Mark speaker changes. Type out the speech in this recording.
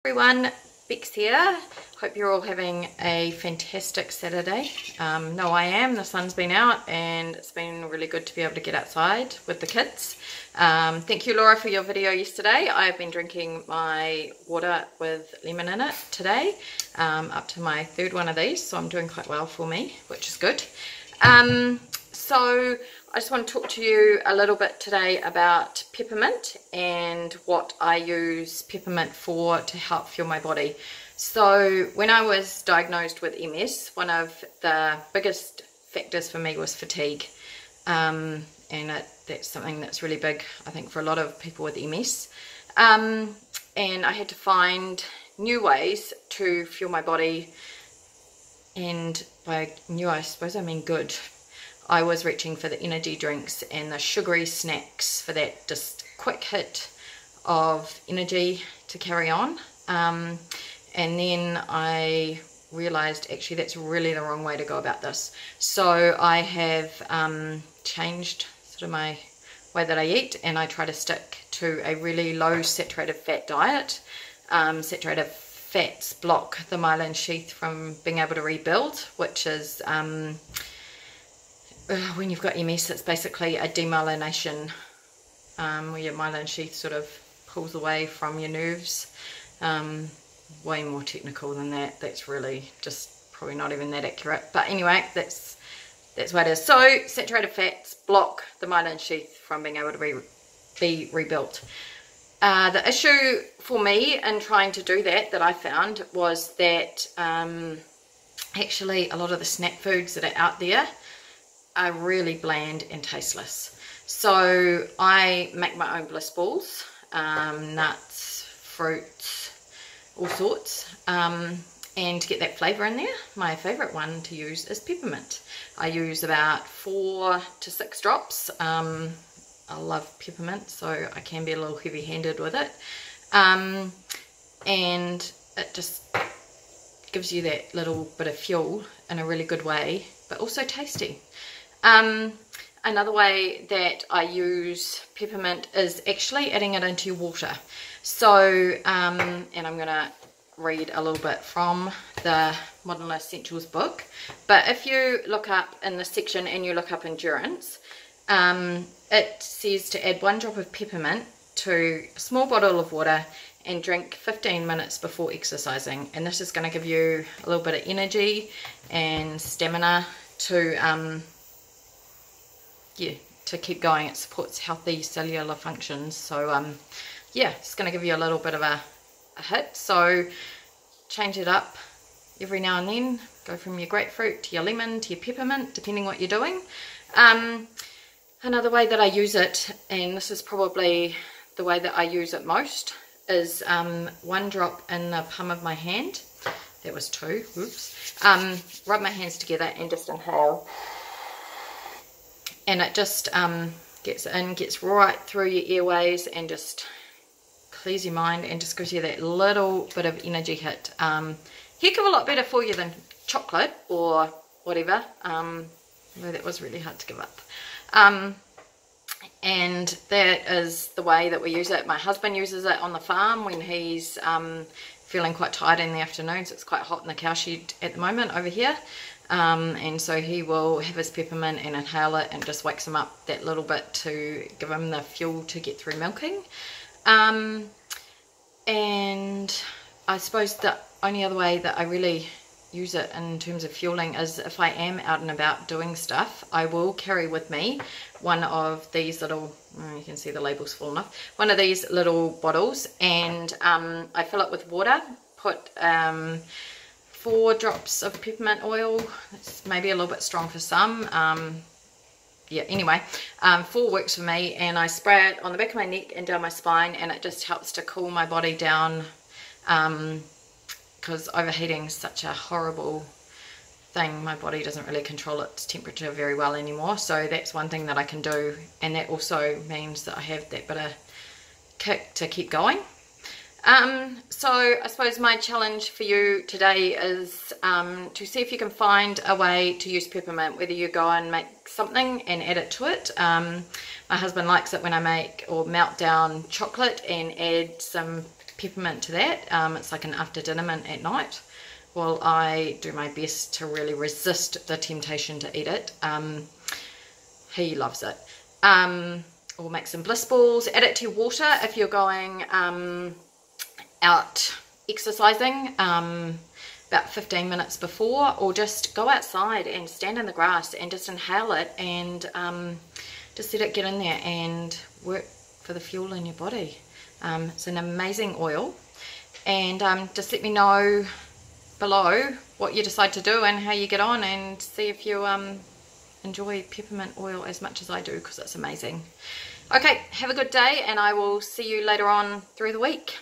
Speaker 1: Everyone, Bex here. Hope you're all having a fantastic Saturday. No, I am. The sun's been out and it's been really good to be able to get outside with the kids. Thank you, Laura, for your video yesterday. I've been drinking my water with lemon in it today, up to my third one of these, so I'm doing quite well for me, which is good. So I just want to talk to you a little bit today about peppermint and what I use peppermint for to help fuel my body. So when I was diagnosed with MS, one of the biggest factors for me was fatigue. And that's something that's really big, I think, for a lot of people with MS. And I had to find new ways to fuel my body. And by new, I suppose I mean good. I was reaching for the energy drinks and the sugary snacks for that just quick hit of energy to carry on. And then I realized actually that's really the wrong way to go about this. So I have changed sort of my way that I eat, and I try to stick to a really low saturated fat diet. Saturated fats block the myelin sheath from being able to rebuild, which is when you've got MS, it's basically a demyelination, where your myelin sheath sort of pulls away from your nerves. Way more technical than that. That's really just probably not even that accurate. But anyway, that's what it is. So saturated fats block the myelin sheath from being able to be rebuilt. The issue for me in trying to do that I found was that actually a lot of the snack foods that are out there are really bland and tasteless. So I make my own bliss balls, nuts, fruits, all sorts, and to get that flavour in there, my favourite one to use is peppermint. I use about 4 to 6 drops. I love peppermint, so I can be a little heavy-handed with it, and it just gives you that little bit of fuel in a really good way, but also tasty. Another way that I use peppermint is actually adding it into water. So, and I'm going to read a little bit from the Modern Essentials book, but if you look up in this section and you look up endurance, it says to add 1 drop of peppermint to a small bottle of water and drink 15 minutes before exercising, and this is going to give you a little bit of energy and stamina to to keep going. It supports healthy cellular functions. So yeah, it's going to give you a little bit of a hit. So change it up every now and then. Go from your grapefruit to your lemon to your peppermint, depending what you're doing. Another way that I use it, and this is probably the way that I use it most, is 1 drop in the palm of my hand. That was 2. Oops. Rub my hands together and just inhale. And it just gets right through your airways and just clears your mind and just gives you that little bit of energy hit. Heck of a lot better for you than chocolate or whatever. Though that was really hard to give up. And that is the way that we use it. My husband uses it on the farm when he's feeling quite tired in the afternoons. It's quite hot in the cow shed at the moment over here. And so he will have his peppermint and inhale it, and just wakes him up that little bit to give him the fuel to get through milking. And I suppose the only other way that I really use it in terms of fueling is if I am out and about doing stuff, I will carry with me one of these little, you can see the label's full enough, one of these little bottles, and I fill it with water, put 4 drops of peppermint oil. It's maybe a little bit strong for some. Yeah, anyway, 4 works for me, and I spray it on the back of my neck and down my spine, and it just helps to cool my body down, because overheating is such a horrible thing. My body doesn't really control its temperature very well anymore, so that's one thing that I can do, and that also means that I have that bit of kick to keep going. So I suppose my challenge for you today is to see if you can find a way to use peppermint, whether you go and make something and add it to it. My husband likes it when I make or melt down chocolate and add some peppermint to that. It's like an after dinner mint at night. Well, I do my best to really resist the temptation to eat it. He loves it. Or make some bliss balls. Add it to your water if you're going out exercising about 15 minutes before, or just go outside and stand in the grass and just inhale it and just let it get in there and work for the fuel in your body. It's an amazing oil, and just let me know below what you decide to do and how you get on, and see if you enjoy peppermint oil as much as I do, because it's amazing. Okay, have a good day, and I will see you later on through the week.